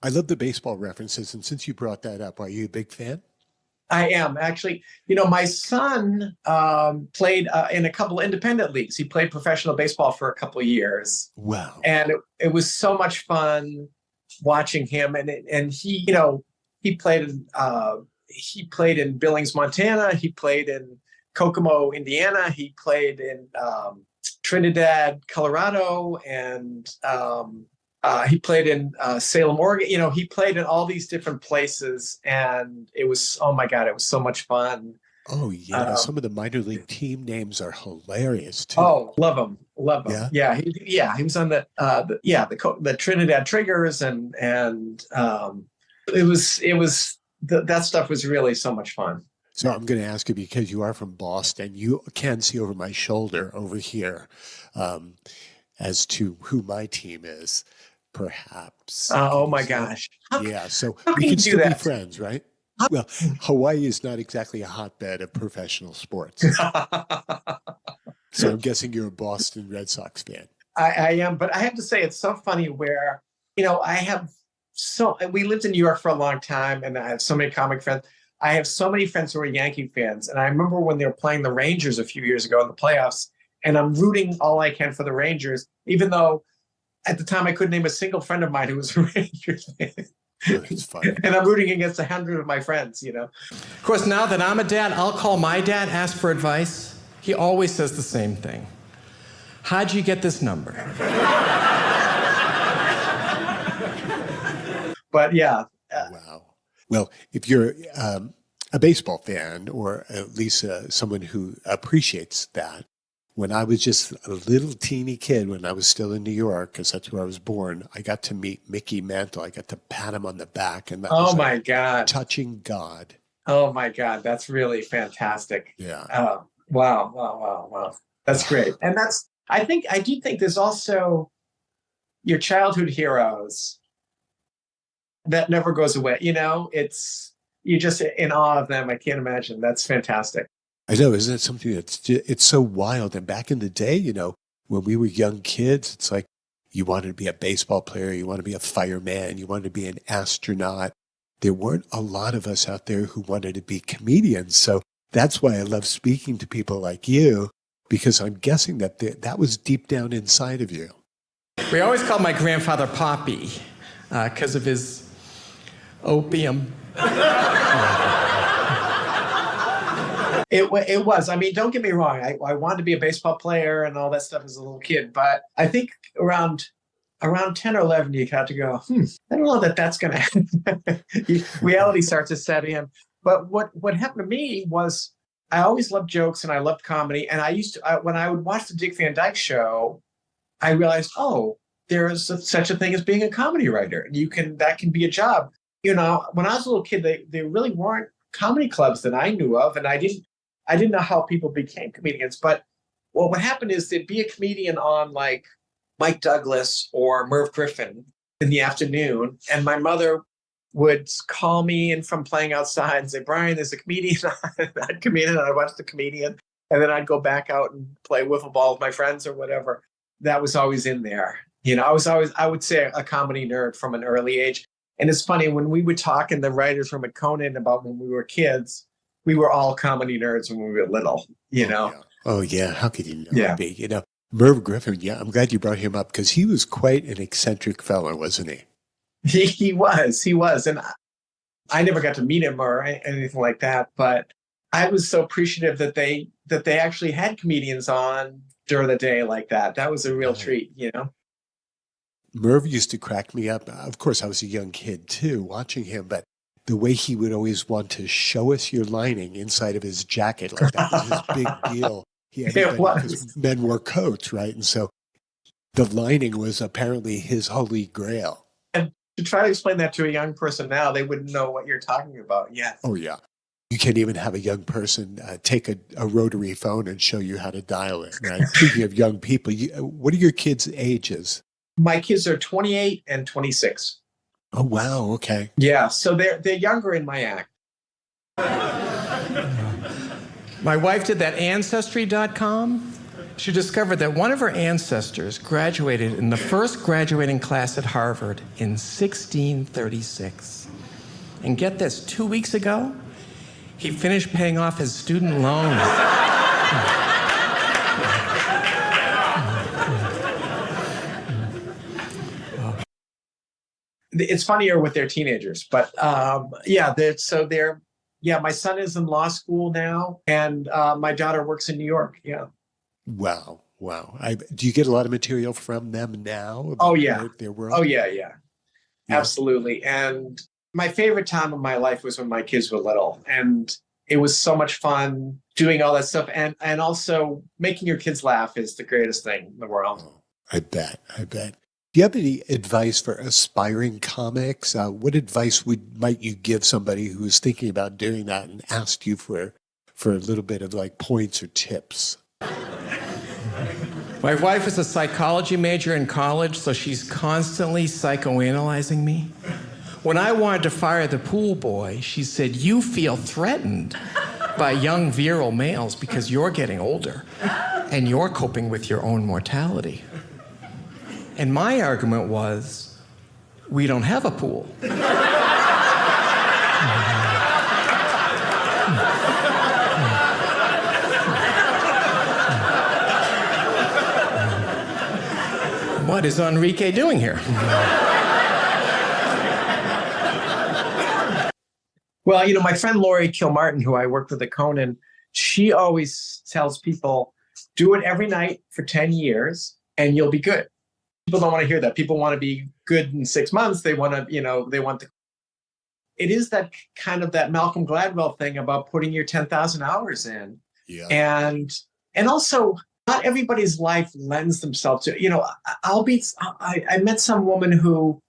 I love the baseball references. And since you brought that up, are you a big fan? I am. Actually, my son played in a couple of independent leagues. He played professional baseball for a couple of years. Wow. And it was so much fun watching him. And he, he played in Billings, Montana. He played in Kokomo, Indiana. He played in Trinidad, Colorado, and he played in Salem, Oregon. He played in all these different places, and it was, oh my God, it was so much fun. Oh yeah, some of the minor league team names are hilarious too. Oh, love them. Yeah, he was on the Trinidad Triggers, and that stuff was really so much fun. So I'm going to ask you, because you are from Boston, you can see over my shoulder over here as to who my team is, perhaps. Oh my gosh. Yeah, so how we can can you still do be that? friends, right? Well, Hawaii is not exactly a hotbed of professional sports. So I'm guessing you're a Boston Red Sox fan. I am, but I have to say it's so funny where, we lived in New York for a long time, and I have so many comic friends. I have so many friends who are Yankee fans. And I remember when they were playing the Rangers a few years ago in the playoffs, and I'm rooting all I can for the Rangers, even though at the time I couldn't name a single friend of mine who was a Rangers fan. It's funny. And I'm rooting against 100 of my friends, Of course, now that I'm a dad, I'll call my dad, ask for advice. He always says the same thing. How'd you get this number? But yeah. Wow. Well, if you're a baseball fan, or at least someone who appreciates that, when I was just a little teeny kid, when I was still in New York, because that's where I was born, I got to meet Mickey Mantle. I got to pat him on the back. And that was my God. Touching God. Oh, my God. That's really fantastic. Yeah. Wow. That's great. And I do think there's also your childhood heroes that never goes away. You're just in awe of them. I can't imagine. That's fantastic. I know, isn't it something it's so wild? And back in the day, when we were young kids, it's like you wanted to be a baseball player, you wanted to be a fireman, you wanted to be an astronaut. There weren't a lot of us out there who wanted to be comedians. So that's why I love speaking to people like you, because I'm guessing that was deep down inside of you. We always called my grandfather Poppy because of his opium. It was. I mean, don't get me wrong. I wanted to be a baseball player and all that stuff as a little kid. But I think around 10 or 11, you have to go, I don't know that's going to happen. Reality starts to set in. But what happened to me was I always loved jokes and I loved comedy. And I used to, when I would watch the Dick Van Dyke Show, I realized, there is such a thing as being a comedy writer. That can be a job. When I was a little kid, there really weren't comedy clubs that I knew of. And I didn't know how people became comedians. But what happened is there'd be a comedian on like Mike Douglas or Merv Griffin in the afternoon. And my mother would call me in from playing outside and say, Brian, there's a comedian on. I'd come in and I'd watch the comedian. And then I'd go back out and play wiffle ball with my friends or whatever. That was always in there. I would say a comedy nerd from an early age. And it's funny, when we would talk in the writers' room at Conan about when we were kids, we were all comedy nerds when we were little, Oh, yeah. How could you Yeah. not be? Merv Griffin, yeah, I'm glad you brought him up because he was quite an eccentric fellow, wasn't he? He was. And I never got to meet him or anything like that. But I was so appreciative that they that they actually had comedians on during the day like that. That was a real treat, you know? Merv used to crack me up. Of course, I was a young kid too, watching him, but the way he would always want to show us your lining inside of his jacket, like that was his big deal. Because men wore coats, right? And so the lining was apparently his holy grail. And to try to explain that to a young person now, they wouldn't know what you're talking about. Yeah. Oh, yeah. You can't even have a young person take a rotary phone and show you how to dial it, right? Speaking of young people, what are your kids' ages? My kids are 28 and 26. Oh, wow. Okay. Yeah. So they're younger in my act. My wife did that Ancestry.com. She discovered that one of her ancestors graduated in the first graduating class at Harvard in 1636. And get this, 2 weeks ago, he finished paying off his student loans. It's funnier with their teenagers, but my son is in law school now, and my daughter works in New York. Yeah. Wow. Do you get a lot of material from them now? Oh, yeah. Their world? Oh, yeah. Absolutely. And my favorite time of my life was when my kids were little, and it was so much fun doing all that stuff. And also making your kids laugh is the greatest thing in the world. Oh, I bet. Do you have any advice for aspiring comics? What advice might you give somebody who is thinking about doing that and asked you for a little bit of like points or tips? My wife is a psychology major in college, so she's constantly psychoanalyzing me. When I wanted to fire the pool boy, she said, "You feel threatened by young virile males because you're getting older and you're coping with your own mortality." And my argument was, we don't have a pool. What is Enrique doing here? Well, my friend Lori Kilmartin, who I worked with at Conan, she always tells people, do it every night for 10 years and you'll be good. People don't want to hear that. People want to be good in 6 months. They want to, it is that kind of that Malcolm Gladwell thing about putting your 10,000 hours in. Yeah. And also not everybody's life lends themselves to, I met some woman who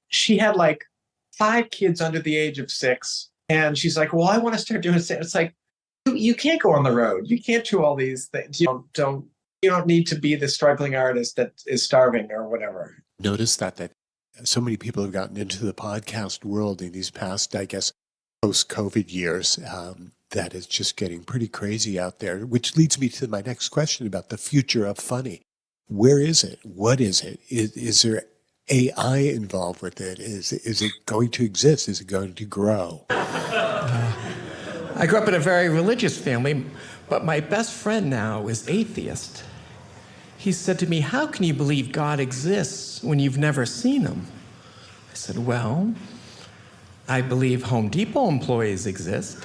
she had like 5 kids under the age of 6. And she's like, well, I want to start doing it. It's like, you can't go on the road. You can't do all these things. You don't need to be the struggling artist that is starving or whatever. Notice that so many people have gotten into the podcast world in these past, I guess, post-COVID years, that is just getting pretty crazy out there, which leads me to my next question about the future of funny. Where is it? What is it? Is there AI involved with it? Is it going to exist? Is it going to grow? I grew up in a very religious family, but my best friend now is atheist. He said to me, "How can you believe God exists when you've never seen him?" I said, "Well, I believe Home Depot employees exist."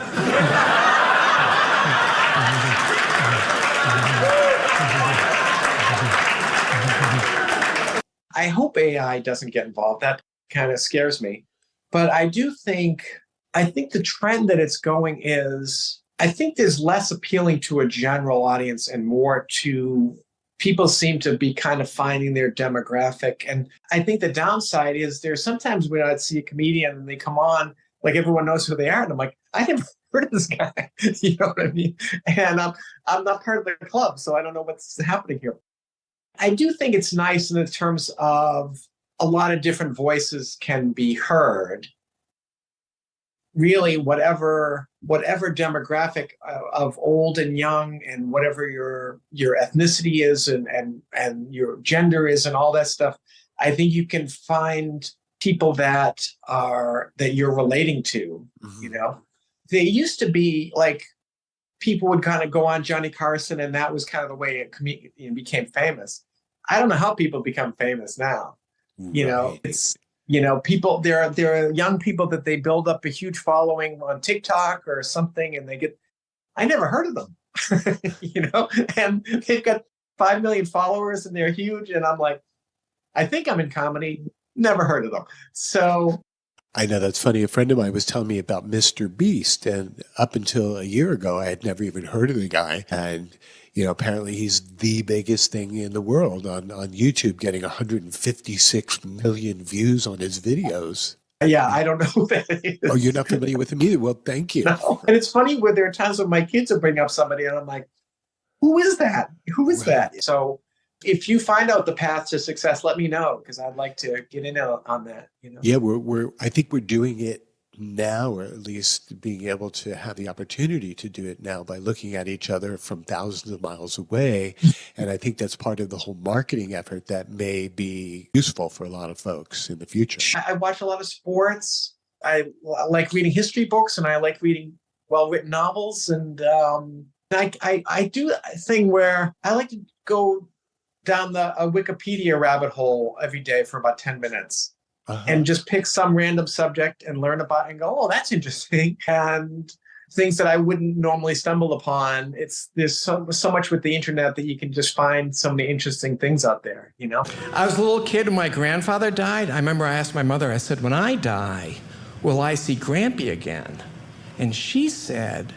I hope AI doesn't get involved. That kind of scares me. But I think the trend that it's going is, I think there's less appealing to a general audience and more to people seem to be kind of finding their demographic. And I think the downside is there's sometimes when I'd see a comedian and they come on, like everyone knows who they are. And I'm like, I never heard of this guy. You know what I mean? And I'm not part of the club, so I don't know what's happening here. I do think it's nice in the terms of a lot of different voices can be heard. Really, whatever demographic of old and young, and whatever your ethnicity is, and your gender is, and all that stuff, I think you can find people that you're relating to. Mm-hmm. They used to be like people would kind of go on Johnny Carson, and that was kind of the way it became famous. I don't know how people become famous now. Right. It's. People, there are young people that they build up a huge following on TikTok or something, and I never heard of them. and they've got 5 million followers and they're huge. And I'm like, I think I'm in comedy. Never heard of them. So I know that's funny. A friend of mine was telling me about Mr. Beast, and up until a year ago, I had never even heard of the guy. And, apparently he's the biggest thing in the world on YouTube, getting 156 million views on his videos. yeah, I don't know who that is. Oh, you're not familiar with him either? Well, thank you. No. And it's funny where there are times when my kids will bring up somebody and I'm like, who is that? Who is that? So if you find out the path to success, let me know, because I'd like to get in on that. Yeah, I think we're doing it now, or at least being able to have the opportunity to do it now by looking at each other from thousands of miles away. And I think that's part of the whole marketing effort that may be useful for a lot of folks in the future. I watch a lot of sports. I like reading history books, and I like reading well-written novels. And I do a thing where I like to go down a Wikipedia rabbit hole every day for about 10 minutes. And just pick some random subject and learn about it and go, oh, that's interesting. And things that I wouldn't normally stumble upon. There's so much with the internet that you can just find so many interesting things out there, I was a little kid when my grandfather died. I remember I asked my mother, I said, when I die, will I see Grampy again? And she said,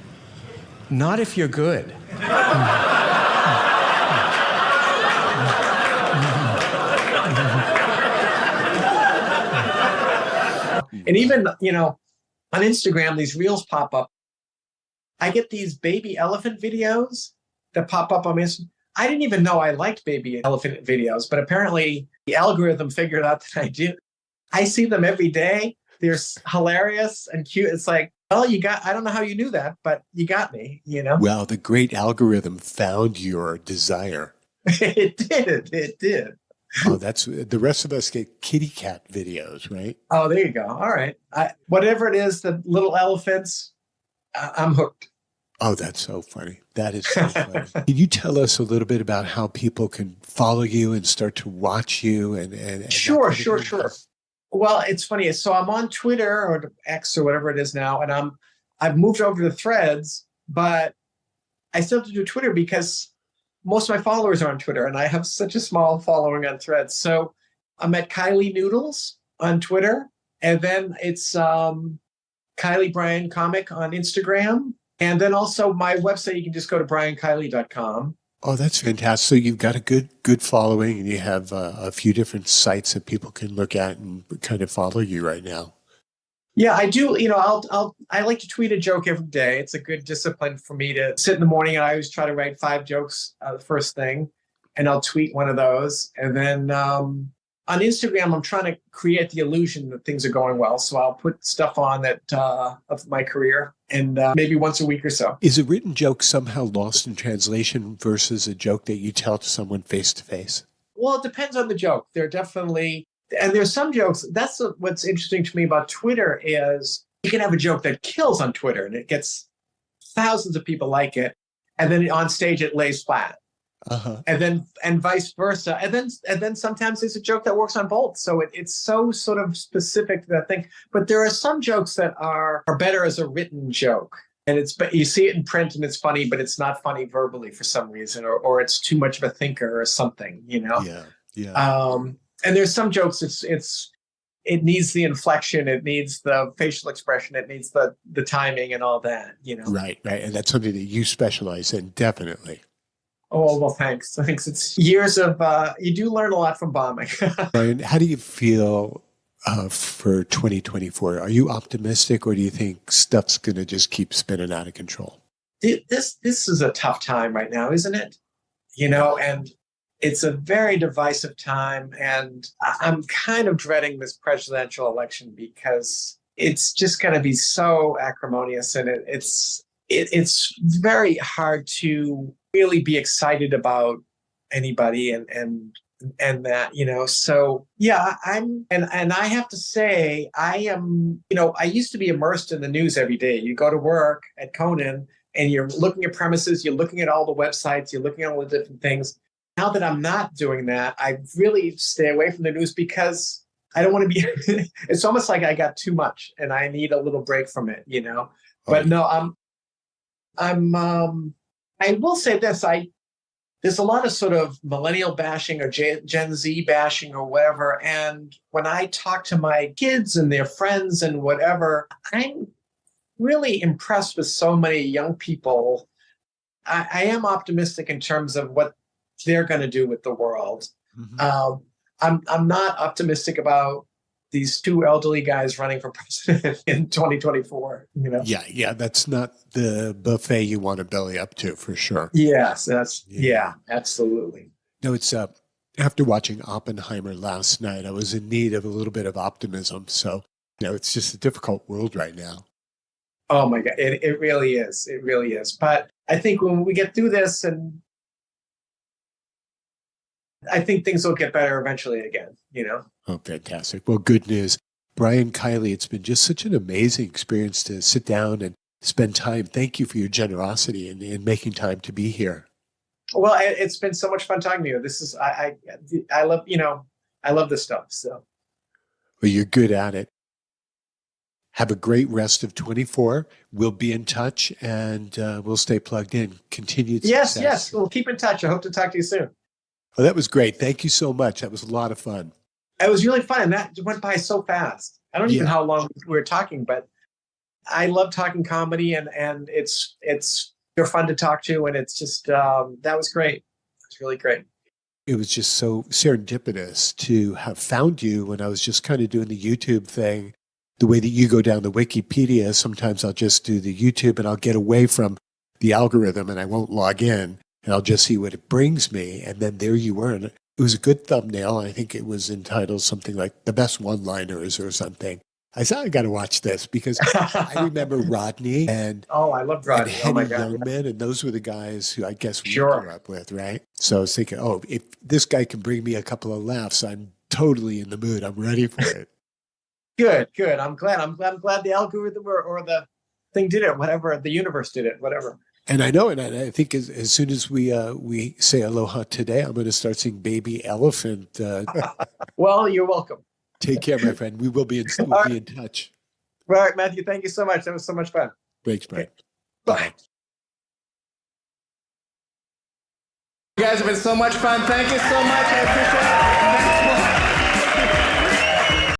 not if you're good. And even, on Instagram, these reels pop up. I get these baby elephant videos that pop up on Instagram. I didn't even know I liked baby elephant videos, but apparently the algorithm figured out that I do. I see them every day. They're hilarious and cute. It's like, well, I don't know how you knew that, but you got me, Well, the great algorithm found your desire. It did. Oh, that's the rest of us get kitty cat videos, right? Oh, there you go. All right. Whatever it is, the little elephants, I'm hooked. Oh, that's so funny. That is so funny. Can you tell us a little bit about how people can follow you and start to watch you? And Sure. Well, it's funny. So I'm on Twitter or X or whatever it is now, and I've moved over to Threads, but I still have to do Twitter because most of my followers are on Twitter, and I have such a small following on Threads. So I'm at Kylie Noodles on Twitter, and then it's Kylie Brian Comic on Instagram, and then also my website. You can just go to briankylie.com. Oh, that's fantastic. So you've got a good following, and you have a few different sites that people can look at and kind of follow you right now. Yeah, I do. I like to tweet a joke every day. It's a good discipline for me to sit in the morning. And I always try to write 5 jokes the first thing, and I'll tweet one of those. And then on Instagram, I'm trying to create the illusion that things are going well. So I'll put stuff on that of my career, and maybe once a week or so. Is a written joke somehow lost in translation versus a joke that you tell to someone face to face? Well, it depends on the joke. And there's some jokes. That's what's interesting to me about Twitter is you can have a joke that kills on Twitter and it gets thousands of people like it, and then on stage it lays flat. And vice versa. And then sometimes there's a joke that works on both. So it's so sort of specific to that thing. But there are some jokes that are better as a written joke. And but you see it in print and it's funny, but it's not funny verbally for some reason, or it's too much of a thinker or something, Yeah. And there's some jokes it needs the inflection, it needs the facial expression, it needs the timing and all that, Right. And that's something that you specialize in, definitely. Oh, well, thanks. It's years of, you do learn a lot from bombing. Brian, how do you feel for 2024? Are you optimistic, or do you think stuff's going to just keep spinning out of control? This is a tough time right now, isn't it? And it's a very divisive time, and I'm kind of dreading this presidential election because it's just going to be so acrimonious, and it's very hard to really be excited about anybody and that, So yeah, and I have to say, I am, I used to be immersed in the news every day. You go to work at Conan and you're looking at premises, you're looking at all the websites, you're looking at all the different things. Now that I'm not doing that, I really stay away from the news because I don't want to be, it's almost like I got too much and I need a little break from it, But no, I will say this, there's a lot of sort of millennial bashing or Gen Z bashing or whatever. And when I talk to my kids and their friends and whatever, I'm really impressed with so many young people. I am optimistic in terms of what they're going to do with the world. Mm-hmm. I'm not optimistic about these two elderly guys running for president in 2024. Yeah, that's not the buffet you want to belly up to, for sure. Yes, absolutely. No, it's after watching Oppenheimer last night, I was in need of a little bit of optimism. So, it's just a difficult world right now. Oh my God, it really is. It really is. But I think when we get through this, and I think things will get better eventually again, Oh, fantastic. Well, good news. Brian Kiley, it's been just such an amazing experience to sit down and spend time. Thank you for your generosity in making time to be here. Well, it's been so much fun talking to you. This is, I love, I love this stuff. So. Well, you're good at it. Have a great rest of 24. We'll be in touch and we'll stay plugged in. Continued success. Yes. We'll keep in touch. I hope to talk to you soon. Oh, that was great. Thank you so much. That was a lot of fun. It was really fun. And that went by so fast. I don't even know how long we were talking, but I love talking comedy and they're fun to talk to. And it's just, that was great. It's really great. It was just so serendipitous to have found you when I was just kind of doing the YouTube thing. The way that you go down the Wikipedia, sometimes I'll just do the YouTube and I'll get away from the algorithm and I won't log in and I'll just see what it brings me. And then there you were. And it was a good thumbnail. I think it was entitled something like The Best One-Liners or something. I said, I got to watch this because I remember Rodney and I loved Rodney. And Henny Youngman, and those were the guys who I guess we grew up with, right? So I was thinking, if this guy can bring me a couple of laughs, I'm totally in the mood. I'm ready for it. Good. I'm glad the algorithm or the thing did it, whatever, the universe did it, whatever. And I know, and I think as soon as we say aloha today, I'm going to start seeing Baby Elephant. Well, you're welcome. Take care, my friend. We will be in touch. All right, Matthew, thank you so much. That was so much fun. Thanks, Brian. Okay. Bye. You guys have been so much fun. Thank you so much. I appreciate it.